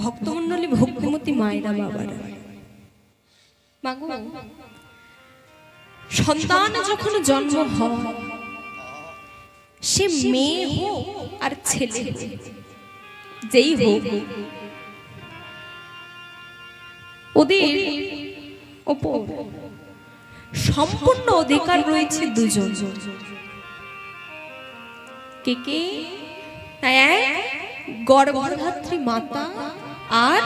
ভক্তমণ্ডলী ভক্তিমতী মায়েরা বাবারা, মাগো সন্তান যখন জন্ম হয়, সে মেয়ে হোক আর ছেলে যেই হোক, ওদের ওপর সম্পূর্ণ অধিকার রয়েছে দুজন। কে কে? গর্ভধাত্রী মাতা আর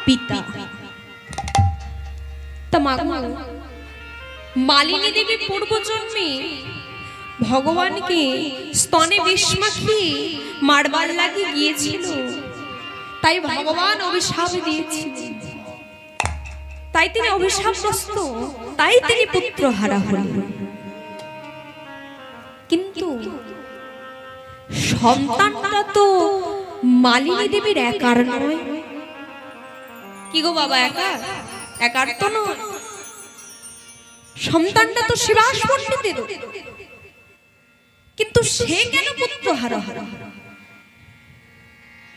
পিতা। তা মালিনী দেবী পূর্বজন্মে ভগবানকে স্তনে বিষ মাখিয়ে মারবার লাগে গিয়েছিল, তাই ভগবান অভিশাপ দিয়েছিলেন, তাই তিনি অভিশাপগ্রস্ত, তাই তিনি পুত্র হারা হলেন। কিন্তু সন্তানটা তো মালিনী দেবীর একার নয়। কি গো বাবা, একার তো নয়, সন্তানটা তো শিবাস পণ্ডিতের। কিন্তু সে কেন পুত্র হারা হারা?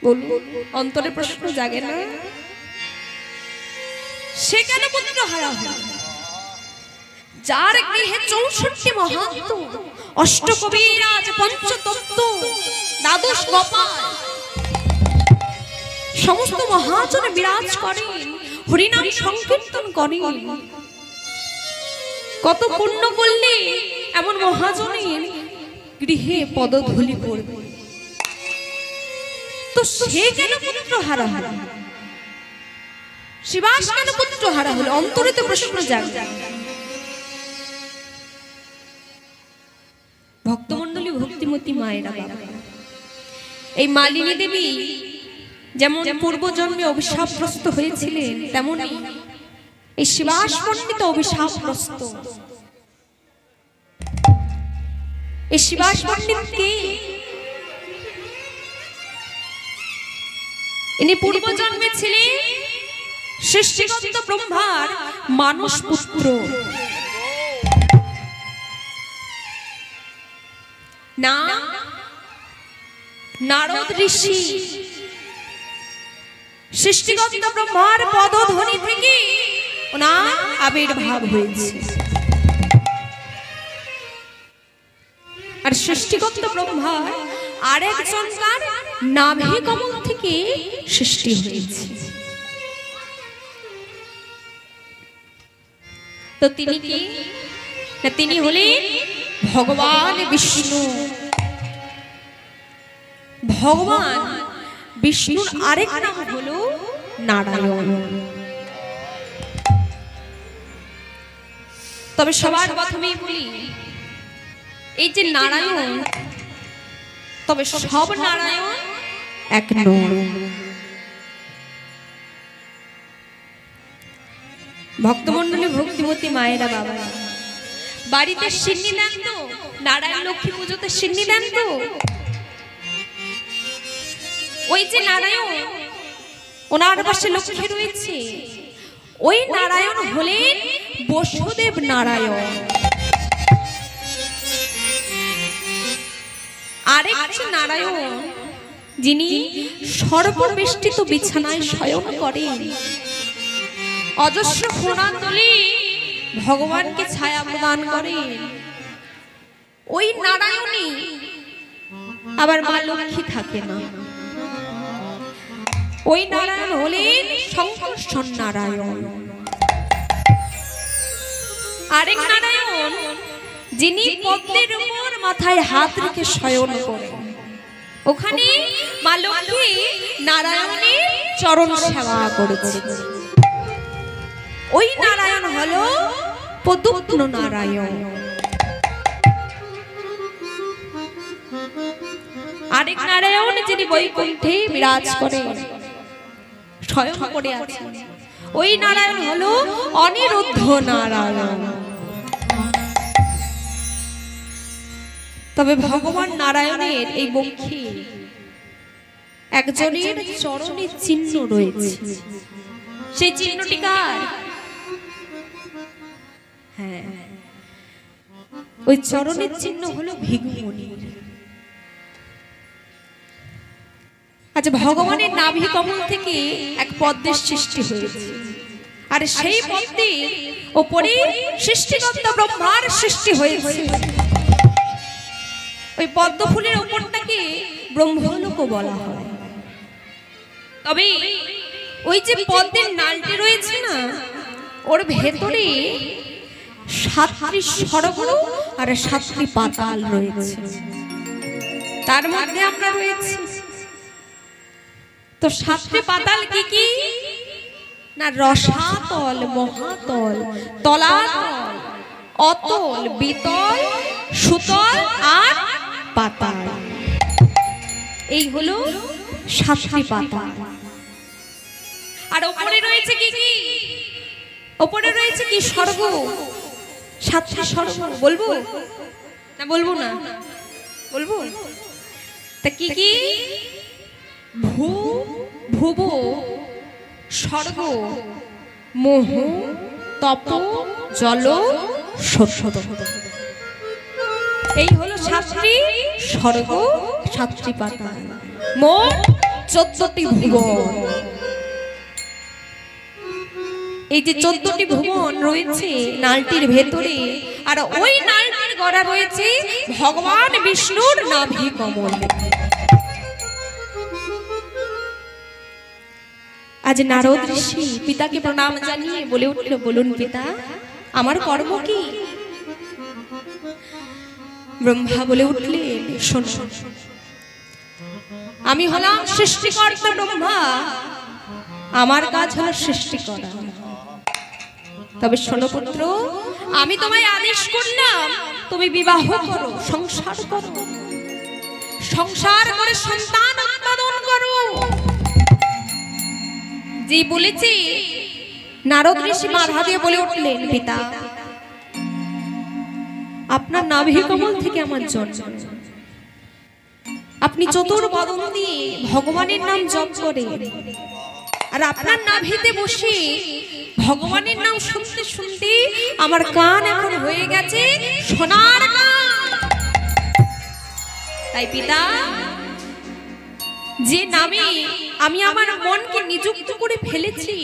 বলুন, অন্তরে প্রশ্ন জাগে না? সে কেন পুত্র হারা হল? যার গৃহে 64 মহান্ত, অষ্টকবিরাজ, পঞ্চতত্ত্ব, দ্বাদশ গোপাল, সমস্ত মহাজন বিরাজ করেন, হরিনাম সংকীর্তন করেন। কত পুণ্য করলে এমন মহাজনের গৃহে পদধূলি পড়বে? তো সে কেন পুত্র হারা হল? শিবাস কেন পুত্র হারা হলো? অন্তরে তো প্রশ্ন জাগে। ভক্তমণ্ডলী ভক্তিমতী মায়েরা বাবা, এই মালিনী দেবী যেমন পূর্বজন্মে অভিশাপগ্রস্ত হয়েছিলেন, তেমনি এই শিবাস পণ্ডিত অভিশাপগ্রস্ত। এই শিবাস পণ্ডিতকে ইনি পূর্বজন্মে ছিলেন সৃষ্টিকর্তা ব্রহ্মার মানস পুত্র। না, নারদ ঋষি সৃষ্টিকর্তা ব্রহ্মার পদধ্বনি থেকে ওনার আবির্ভাব হয়েছে। আর সৃষ্টিকর্তা ব্রহ্মার আরেকজনকার নাভি কমল থেকে সৃষ্টি হয়েছে। তো তিনি কি? তিনি হলেন ভগবান বিষ্ণু। ভগবান বিষ্ণুর আরেক নাম হলো নারায়ণ। তবে সবার প্রথমেই বলি, এই যে নারায়ণ, তবে সব নারায়ণ এক নয়। ভক্তমণ্ডলী ভক্তিমতী মায়েরা বাবা, বাড়িতে সিন্নি দেন তো? নারায়ণ লক্ষ্মী পুজোতে সিন্নি দেন তো? ওই যে নারায়ণ, ওনার পাশে লক্ষ্মী রয়েছে, ওই নারায়ণ হলেন বসুদেব নারায়ণ। আরেকটি নারায়ণ যিনি সর্ববেষ্টিত বিছানায় শয়ন করেন, অজস্র ফোনান্তলে ভগবানকে ছায়া প্রদান করেন, ওই নারায়ণী আবার মা লক্ষ্মী থাকে না। ওই নারায়ণ হলেন সংকর্ষণ নারায়ণ। আরেক নারায়ণ যিনি পদ্মের উপর মাথায় হাত রেখে শয়ন করেন, ওখানে মা লক্ষ্মী নারায়ণের চরণ সেবা করেছে। ওই নারায়ণ হলো পদ্ম নারায়ণ। আরেক নারায়ণ যিনি বৈকুণ্ঠে বিরাজ করেন, শয়ন করে আছেন, ওই নারায়ণ হলো অনিরুদ্ধ নারায়ণ। তবে ভগবান নারায়ণের এই বক্ষে একজনের চরণের চিহ্ন রয়েছে। সেই চিহ্নটি কার? হ্যাঁ, ওই চরণের চিহ্ন হলো ভৃগুমুনির। আচ্ছা, ভগবানের নাভি কমল থেকে এক পদ্মের সৃষ্টি হয়েছে, আর সেই পদ্মের ওপরে সৃষ্টিকর্তা ব্রহ্মার সৃষ্টি হয়েছে। ওই পদ্ম ফুলের ওপরটাকে ব্রহ্মলোক বলা হয়। তবে ওই যে পদ্মের নালটি রয়েছে না, ওর ভেতরে 7টি স্বর্গ আর 7টি পাতাল রয়েছে, তার মধ্যে আমরা রয়েছি। তো 7টি পাতাল কি কি না? রসাতল, মহাতল, তলাতল, অতল, বিতল, সুতল আর পাতাল। এই হলো 7টি পাতাল। আর উপরে রয়েছে কি কি? উপরে রয়েছে কি? স্বর্গ, 7টি স্বর্গ। বলবো না? বলবো না? বলবো। তা কি কি? ভুব, স্বর্গ, মোহ, তপ, জল, সত্য। এই হলো 7টি স্বর্গ, 7টি পাতাল, মোট 14টি ভুবন। এই যে 14টি ভুবন রয়েছে নালটির ভেতরে, আর ওই নালটির গড়া রয়েছে ভগবান বিষ্ণুর নাভি কমল। আজ নারদ ঋষি পিতাকে প্রণাম জানিয়ে বলে উঠল, বলুন পিতা, আমার কর্ম কি? ব্রহ্মা বলে উঠলেন, শোন, আমি হলাম সৃষ্টিকর্তা ব্রহ্মা, আমার কাজ হলো সৃষ্টি করা। তবে শোনো পুত্র, আমি তোমায় আদেশ করলাম তুমি বিবাহ করো, সংসার করো, সংসার করে সন্তান উৎপাদন করো। যে বলেছি, নারদ ঋষি মাথা দিয়ে বলে উঠলেন, পিতা, আপনার নাভি কমল থেকে আমার জন্ম। আপনি চতুর্বদন দিয়ে ভগবানের নাম জপ করেন, আর আপনার নাভিতে বসে ভগবানের নাম শুনতে শুনতে আমার কান এখন হয়ে গেছে সোনার কান। তাই পিতা, যে নামে আমি আমার মনকে নিযুক্ত করে ফেলেছি,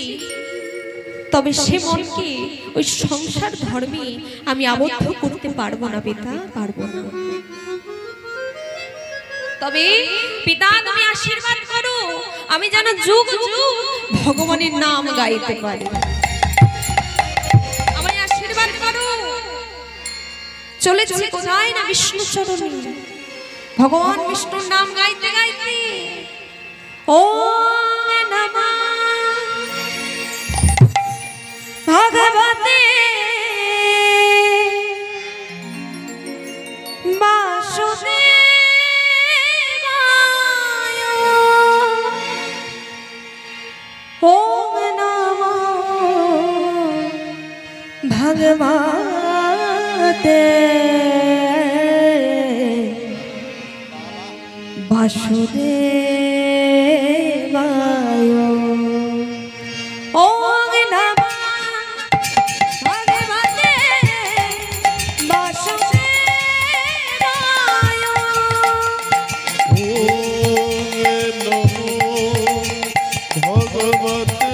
তবে সে মনকে ওই সংসার ধর্মে আমি আবদ্ধ করতে পারবো না পিতা, পারবো না। তবে পিতা, তুমি আশীর্বাদ করো আমি যেন যুগ যুগ ভগবানের নাম গাইতে পারি। আমায় আশীর্বাদ করো। চলেছি কোথায় না? বিষ্ণু চরণে, ভগবান বিষ্ণুর নাম গাইতে গাইতে ওম নমঃ ভগবতে বাসুদেবায়, ওম নমঃ ভগবতে বাসুদেবায়, ওম নমঃ ভগবতে বাসুদেবায়, ওম নমঃ ভগবতে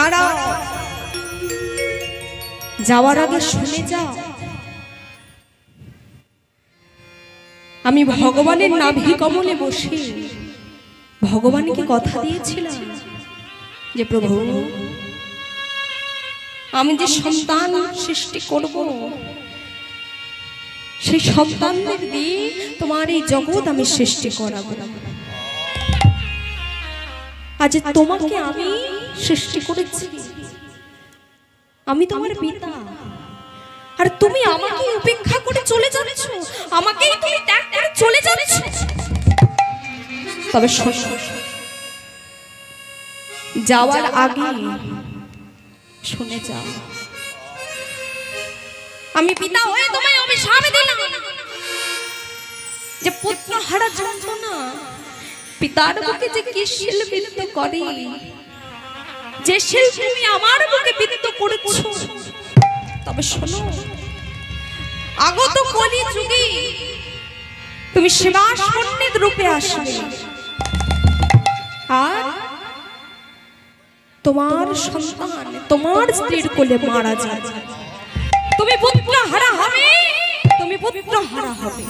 দাঁড়া, যাওয়ার আগে শুনে যা, আমি ভগবানের নাভি কমলে বসে ভগবানকে কথা দিয়েছিলাম যে প্রভু, আমি যে সন্তান সৃষ্টি করব, সেই সন্তানদের দিয়ে তোমার এই জগৎ আমি সৃষ্টি করাবো। আজ তোমাকে আমি সৃষ্টি করেছি, আমি তোমার পিতা, আর তুমি আমাকে উপেক্ষা করে চলে যাচ্ছ, আমাকেই তুমি ত্যাগ করে চলে যাচ্ছ। তবে যাওয়ার আগে শুনে যাও, আমি পিতা হয়ে তোমায় অভিশাপ দিলাম যে পুত্র হারা যন্ত্রণা পিতার বুকে যে কি শিল বিদ্ধ করে, যে শিল তুমি আমার বুকে বিদ্ধ করেছো। তবে শোনো, আগত কলি যুগে তুমি সেবা সন্নিধ রূপে আসবে, আর তোমার সন্তান তোমার স্ত্রীর কোলে মারা যাবে, তুমি পুত্র হারা হবে, তুমি পুত্র হারা হবে,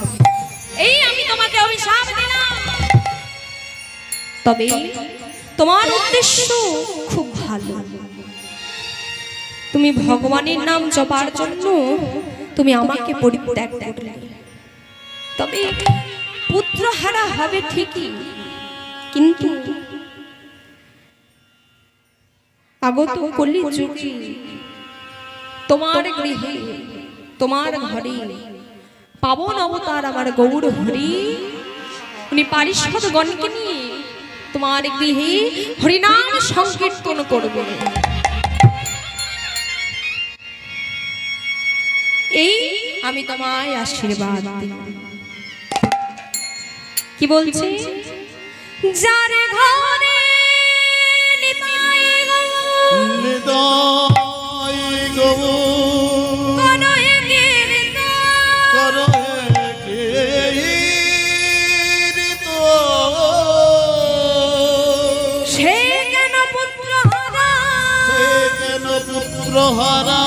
এই আমি তোমাকে অভিশাপ দিলাম। তবে তোমার উদ্দেশ্য খুব ভালো, তুমি ভগবানের নাম জপার জন্য তুমি আমাকে পরিত্যাগ করলে, তবে পুত্র হারা হবে ঠিকই, কিন্তু আগত কলি যুগে তোমার গৃহে তোমার ঘরে পাবন অবতার আমার গৌর হরি, উনি পারিষদ গণকে নিয়ে তোমার গৃহে হরিনাম সংকীর্তন করবে। এই আমি তোমায় আশীর্বাদ দিই। কি বলছি, যার ঘরে নিতাই সে কেন পুত্র হারা, সে কেন পুত্র হারা,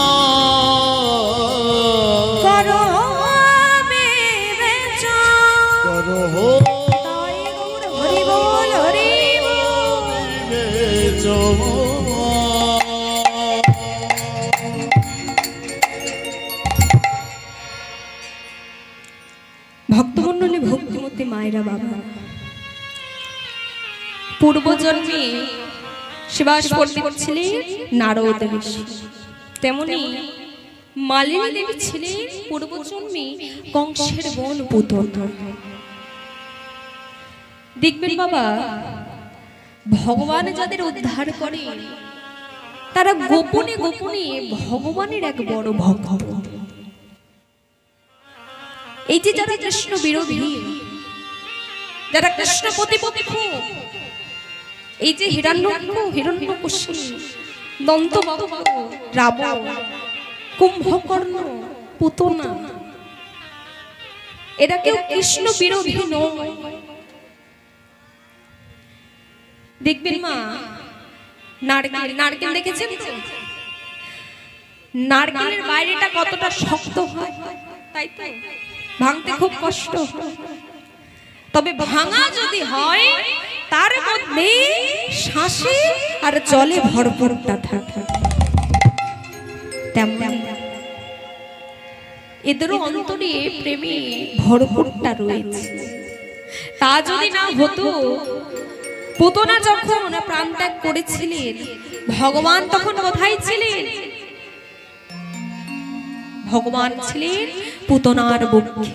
ভক্তমন্ডলী, ভক্তিমতী মায়েরা, বাবা, পূর্বজন্মে শিবাস পণ্ডিত ছিলেন নারদ ঋষি, তেমনি মালিনী দেবী ছিলেন পূর্বজন্মে কংসের বোন পুতনা। দেখবেন বাবা, ভগবান যাদের উদ্ধার করে তারা গোপনে গোপনে ভগবানের এক বড় ভক্ত। এই যে যারা কৃষ্ণ বিরোধী, যারা কৃষ্ণ প্রতিপক্ষ, এই যে হিরণ্যকশিপু, দন্তবক্র, রাবণ, কুম্ভকর্ণ, পুতনা, এরা কেউ কৃষ্ণ বিরোধী নয়। দেখবেন মা, নারকেল দেখেছেন তো, নারকেলের বাইরেটা কতটা শক্ত হয়, তাই তো ভাঙতে খুব কষ্ট, তবে ভাঙা যদি হয় তার মধ্যে শ্বাসে আর জলে ভরপুরটা থাকে। তেমন এদেরও অন্তরে প্রেমে ভরপুরটা রয়েছে। তা যদি না হতো, পুতনা যখন প্রাণ ত্যাগ করেছিলেন, ভগবান তখন কোথায় ছিলেন? ভগবান ছিলেন পুতনার বক্ষে।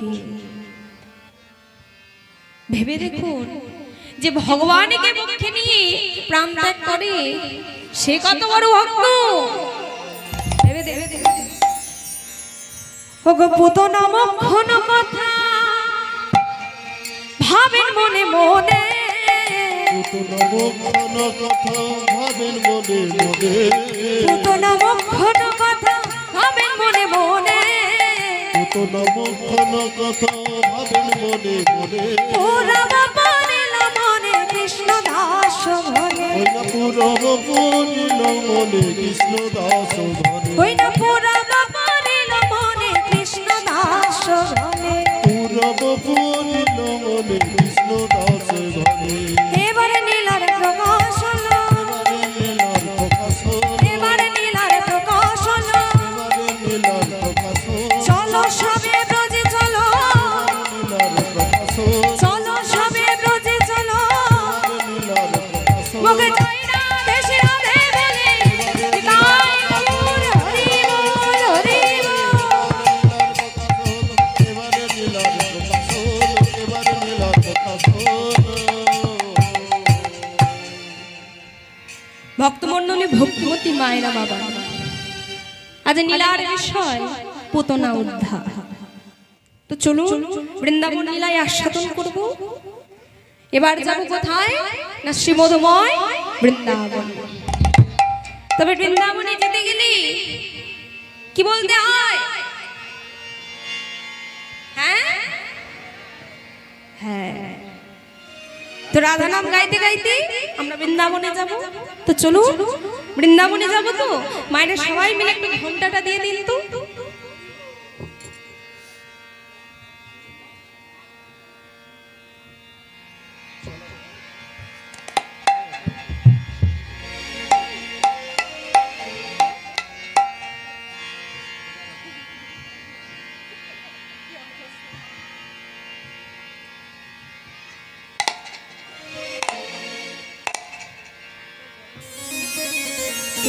ভেবে দেখুন, যে ভগবানকে বক্ষে নিয়ে প্রাণ ত্যাগ করে সে কত বড় ভক্ত। ভেবে দেখুন, ওগো পুতনা মক্ষণ কথা ভাবেন মনে মনে, পুতনা মক্ষণ কথা ভাবেন মনে মনে, পুতনা মক্ষণ কথা ভাবেন মনে মনে, পুতনা মক্ষণ কথা ভাবেন মনে মনে, ওরা বাবা নিল মনে কৃষ্ণ দাস ঘরে ওই না পুরব পূর্ণ মনে কৃষ্ণ দাস ঘরে ওই না পুরব পূর্ণ মনে কৃষ্ণ দাস ঘরে পুরব পূর্ণ মনে কৃষ্ণ দাস ঘরে এবারে নীলার প্রকাশ হলো এবারে নীলার প্রকাশ হলো এবারে নীলার প্রকাশ হলো এবারে নীলার প্রকাশ হলো চলো সবে ব্রজে চলো নীলার প্রকাশ হলো চলো সবে ব্রজে চলো নীলার প্রকাশ হলো মুখে যাই না দেশে রাধে বলে নিতাই গৌর হরি বল হরি বল এবারে নীলার প্রকাশ হলো এবারে নীলার প্রকাশ হলো ভক্তমণ্ডলী ভক্তিমতী মায়েরা বাবা আজ নীলার বিষয় পুতনা উদ্ধার তো চলুন বৃন্দাবন লীলায় আস্বাদন করব এবার যাব কোথায় না শ্রীমধুময় বৃন্দাবন তবে বৃন্দাবনে যেতে গেলে কি বলতে হয় হ্যাঁ হ্যাঁ তো রাধা নাম গাইতে গাইতে আমরা বৃন্দাবনে যাব তো চলো বৃন্দাবনে যাব তো মায়েরা সবাই মিলে একটু ঘন্টাটা দিয়ে দিন তো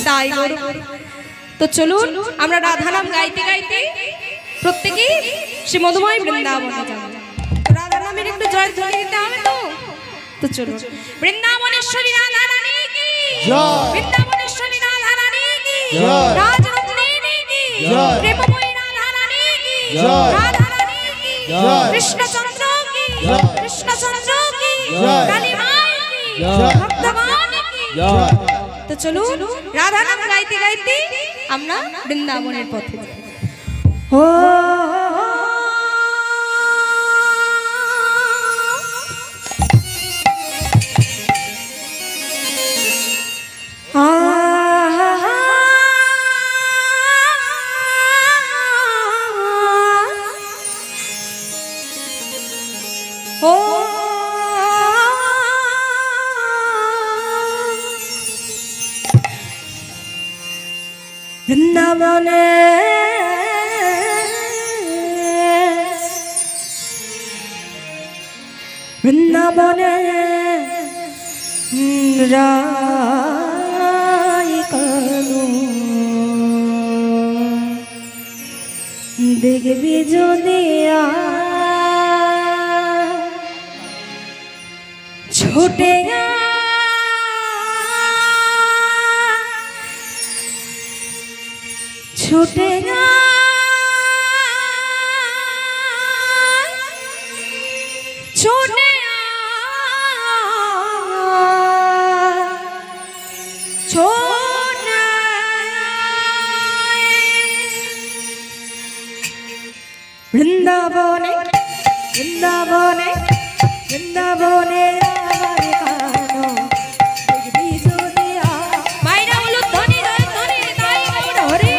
তাই তো চলুন আমরা রাধা নাম গাইতে গাইতে প্রত্যেকে শ্রী মধুময় বৃন্দাবনে যাব রাধা নামের একটু জয়ধ্বনি দিতে হবে তো তো চলুন বৃন্দাবনেশ্বরী রাধা রানী কি জয় বৃন্দাবনেশ্বরী রাধা রানী কি জয় রাজরত্নী কি জয় প্রেমময়ী রাধা রানী কি জয় রাধা রানী কি জয় কৃষ্ণচন্দ্র কি জয় কৃষ্ণচন্দ্র কি জয় কালী মাই কি জয় ভক্তগণ কি জয় তো চলুন রাধা নাম গাইতে গাইতে আমরা বৃন্দাবনের পথে যাই ও বৃন্দাবনে বৃন্দাবনে রাই কানু দেখবি যদি ছোটে ছুটে ছুটে ছোটে বৃন্দাবনে বৃন্দাবনে বৃন্দাবনে মাইরা বলো ধনী ধনী তাই হরে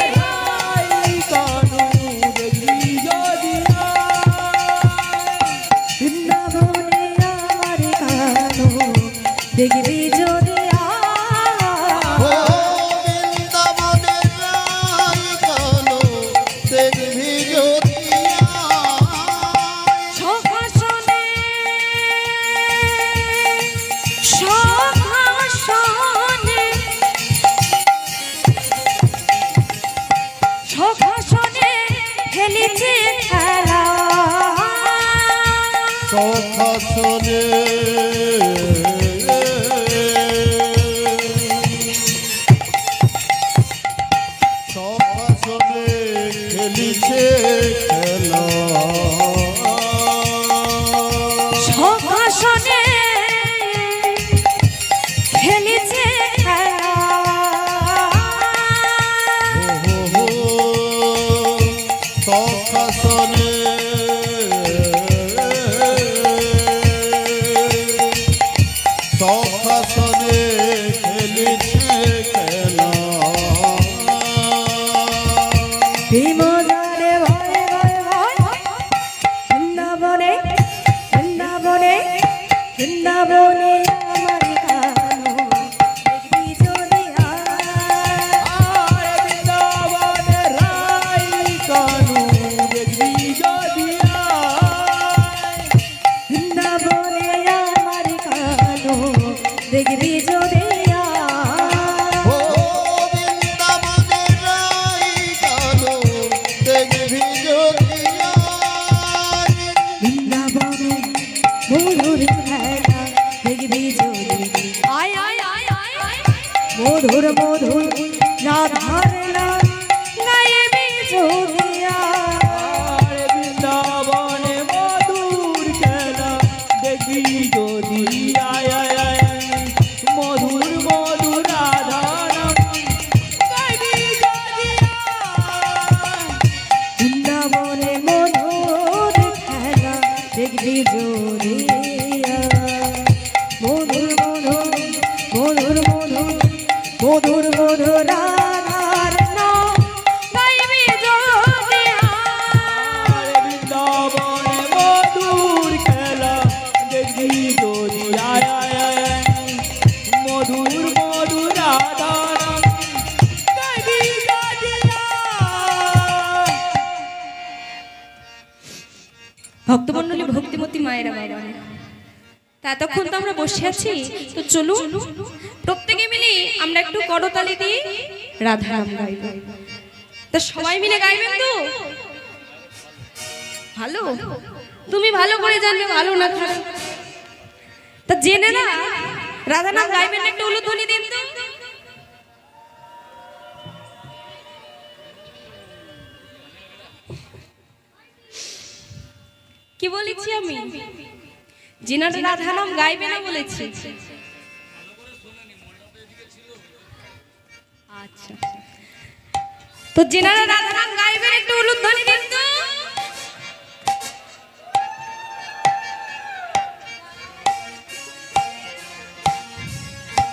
বৃন্দাবনে আমার কানো দেখবি যদি খেলেছে খেলা সখাসনে সখাসনে খেলিছে খেলা সখাসনে খেলেছে খেলা সখাসনে বৃন্দাবনে আমার কানো দেখবি যদি আরে বৃন্দাবনে রাই কানু দেখবি যদি বৃন্দাবনে আমার কানো দেখবি যদি ও বৃন্দাবনে রাই কানু দেখবি যদি বৃন্দাবনে মধুর খেলা দেখবি যদি আয় আয় আয় আয় মধুর মধুর রাধার নাম গাইবি যদি আরে বৃন্দাবনে মধুর খেলা দেখবি যদি আয় আয় আয় মধুর মধুর রাধা নাম গাইবি যদি বৃন্দাবনে মধুর খেলা দেখবি যদি মধুর মধুর মধুর মধুর মধুর মধুর রাধার নাম গাইবি যদি আরে বৃন্দাবনে মধুর খেলা দেখবি যদি আয় আয় আয় মধুর মধুর রাধা নাম গাইবি যদি ভক্তমণ্ডলী ভক্তিমতী মায়েরা বাবা তা এতক্ষণ তো আমরা বসে আছি তো চলুন প্রত্যেকে মিলে আমরা একটু করতালি দিই রাধা নাম গাইব তা সবাই মিলে গাইবেন তো ভালো তুমি ভালো করে জানবে ভালো না খারাপ তা জেনে না রাধা নাম গাইবেন না, একটু উলুধ্বনি দিন তো কি বলেছি আমি জিনার রাধা নাম গাইবে না বলেছি আচ্ছা তো জিনারা রাধা নাম গাইবেন একটু উলুধ্বনি দিন তো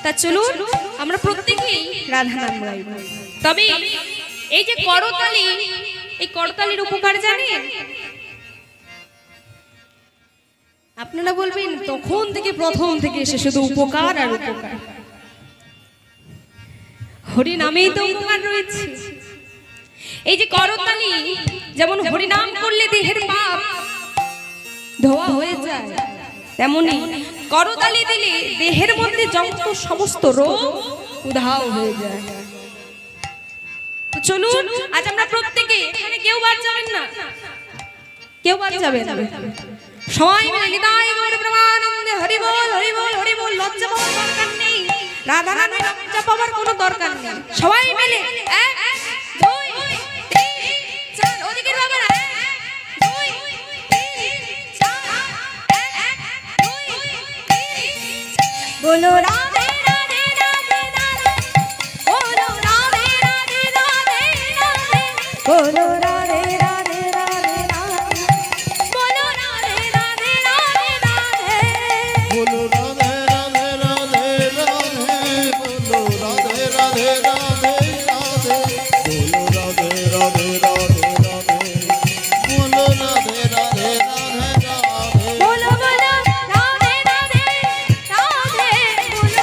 তা চলুন আমরা প্রত্যেকেই রাধা নাম গাইব তবে এই যে করতালি এই করতালির উপকার জানেন আপনারা বলবেন তখন থেকে প্রথম থেকে এসে শুধু উপকার আর উপকার হরি নামেই তো উপকার রয়েছে এই যে করতালি যেমন হরি নাম করলে দেহের পাপ ধোয়া হয়ে যায় তেমনি করতালি দিলে দেহের মধ্যে যত সমস্ত রোগ উধাও হয়ে যায় তো চলুন আজ আমরা প্রত্যেকে এখানে কেউ বাদ যাবেন না কেউ বাদ যাবেন না সবাই মিলে নিতাই গৌর প্রেমানন্দে হরি বল হরি বল হরি বল লজ্জা পাওয়ার দরকার নেই রাধা নামে লজ্জা পাওয়ার কোনো দরকার নেই সবাই মিলে 1 2 3 4 ওদিকে বাবারা 2 3 4 1 2 3 বলো রাধে রাধে রাধে রাধে বলো রাধে রাধে রাধে রাধে বলো রাধে রাধে রাধে রাধে বলো রাধে রাধে রাধে রাধে बोलो राधे राधे राधे राधे बोलो राधे राधे राधे राधे बोलो राधे राधे राधे राधे बोलो राधे राधे राधे राधे बोलो बोलो राधे राधे राधे बोलो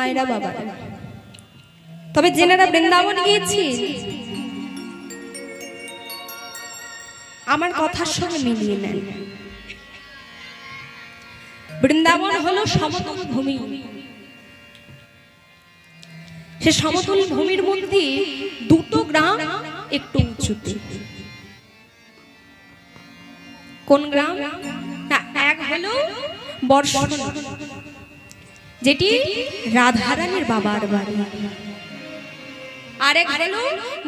মায়েরা বাবারা, তবে যেনারা বৃন্দাবন গিয়েছি আমার কথার সঙ্গে মিলিয়ে নেন। বৃন্দাবন হলো সমতল ভূমি, সে সমতল ভূমির মধ্যে দুটো গ্রাম একটু উঁচুতে। কোন গ্রাম? না, এক হলো বর্ষণ, যেটি রাধারানীর বাবার বাড়ি, আরেক হলো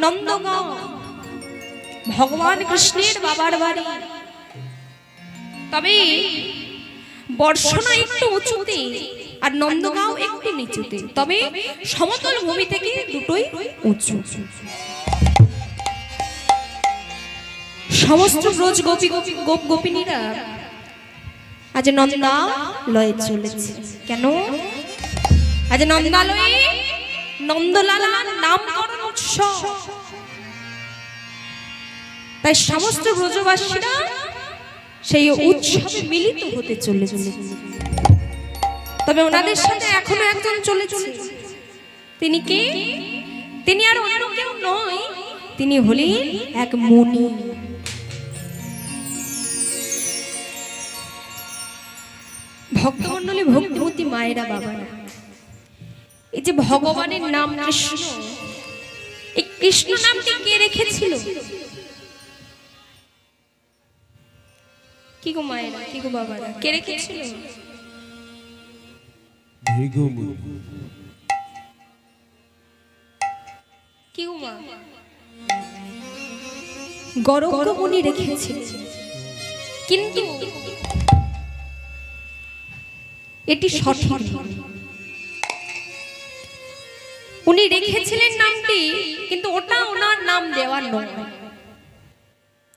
নন্দগাঁও, ভগবান কৃষ্ণের বাবার বাড়ি। তবে বর্ষণা একটু উঁচুতে আর নন্দগাঁও একটু নিচুতে, তবে সমতল ভূমি থেকে দুটোই উঁচু। সমস্ত ব্রজ গোপী গোপ গোপিনীরা আজ নন্দালয়ে চলেছে। কেন? আজ নন্দালয়ে নন্দলালার নামকরণ উৎসব, তাই সমস্ত ব্রজবাসীরা সেই উৎসবে মিলিত হতে চলেছে। তবে ওনাদের সাথে এখনো একজন চলেছে। তিনি কে? তিনি আর অন্য কেউ নয়, তিনি হলেন এক মুনি। ভক্তমণ্ডলী, ভক্তিমতী মায়েরা বাবারা, এই যে ভগবানের নাম কৃষ্ণ, এই কৃষ্ণ নামটি কে রেখেছিল? কি গো মায়েরা, কি গো বাবারা, কে রেখেছিল? কি গো মা? গরগ্য মুনি রেখেছিল। কিন্তু এটি সঠিক, উনি রেখেছিলেন নামটি, কিন্তু ওটা ওনার নাম দেওয়ার নয়।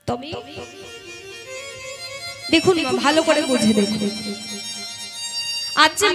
তবে দেখুন ভালো করে বুঝে দেখুন, আজ যে